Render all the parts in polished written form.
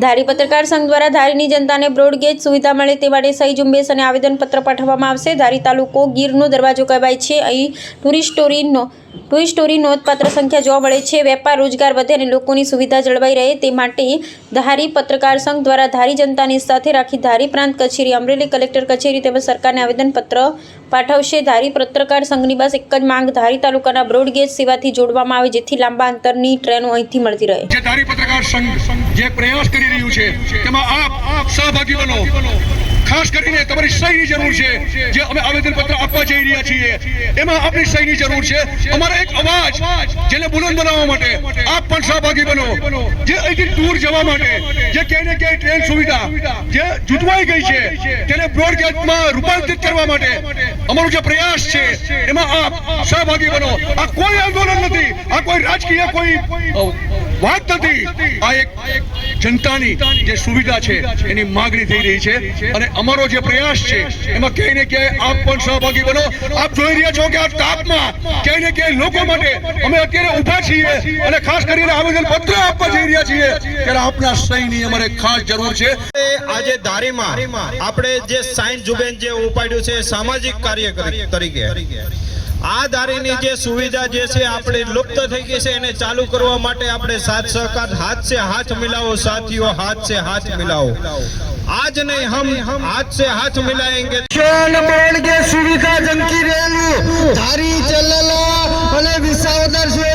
ધારી પત્રકાર સંઘ દ્વારા ધારીની જનતાને બ્રોડગેજ સુવિધા મળે તે માટે સહી ઝુંબેશ અને આવેદનપત્ર પાઠવવામાં આવશે। ધારી તાલુકો ગીરનો દરવાજો કહેવાય છે। અહીં ટુરિસ્ટોની નોંધપાત્ર સંખ્યા જોવા મળે છે। વેપાર રોજગાર વધે અને લોકોની સુવિધા જળવાઈ રહે તે માટે ધારી પત્રકાર સંઘ દ્વારા ધારી જનતાની સાથે રાખી ધારી પ્રાંત કચેરી, અમરેલી કલેક્ટર કચેરી તેમજ સરકારને આવેદનપત્ર પાઠવશે। ધારી પત્રકાર સંઘની બસ એક જ માંગ ધારી તાલુકાના બ્રોડગેજ સેવાથી જોડવામાં આવે જેથી લાંબા અંતરની ટ્રેનો અહીંથી મળતી રહે। જે ધારી પત્રકાર સંઘ જે પ્રયાસ કરી રહ્યું છે તેમાં આપ સહભાગી બનો। ખાસ કરીને તમારી સહીની જરૂર છે। જે અમે આવેદનપત્ર આપવા જઈ રહ્યા છીએ એમાં આપની સહીની જરૂર છે। અમારો એક અવાજ જેને બુલંદ બનાવવા માટે આપ પણ સહભાગી બનો। જે અહીંથી દૂર જવા માટે જે ક્યાંય ને ક્યાંય ટ્રેન સુવિધા જે જૂટવાઈ ગઈ છે તેને બ્રોડગેજમાં રૂપાંતરિત કરવા માટે અમારો જે પ્રયાસ છે એમાં આપ સહભાગી બનો। આ કોઈ આંદોલન નથી, આ કોઈ રાજકીય કોઈ વાત નથી, આ એક જનતાની જે સુવિધા છે એની માગણી થઈ રહી છે અને અમારો જે પ્રયાસ છે એમાં ક્યાંય ને ક્યાંય આપ પણ સહભાગી બનો। આપ જોઈ રહ્યા છો કે આ તાપમાં ક્યાંય ને ક્યાંય લોકો માટે અમે અત્યારે ઊભા છીએ અને ખાસ કરીને આવેદનપત્ર આપવા જઈ રહ્યા છીએ ત્યારે આપના સહીની અમારે ખાસ જરૂર છે। આજે ધારીમાં આપણે જે સાઈન જુબેન જે ઉપાડ્યું છે સામાજિક કાર્ય તરીકે આ ધારીની જે સુવિધા જે છે આપણે લુપ્ત થઈ ગઈ છે એને ચાલુ કરવા માટે આપણે સાથ સહકાર हाथ से हाथ मिलाओ साथियों, हाथ से हाथ मिलाओ। आज नहीं हम हाथ से हाथ मिलाएंगे। बोर्ड के सुविधा जनकी रेलू धारी चलला અને વિસાવદર છે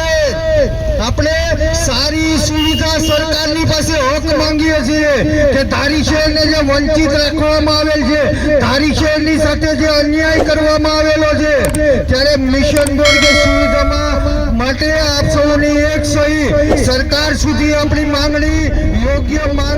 આપણે સારી સુવિધા સરકારની પાસે હક માંગીએ છીએ કે ધારી શહેરને જે વંચિત રાખવામાં આવેલ છે, ધારી શહેરની સાથે જે અન્યાય કરવામાં આવેલો છે ત્યારે મિશન બોર્ડ કે સુવિધામાં માટે આપ સૌની એક સહી સરકાર સુધી આપણી માંગણી યોગ્ય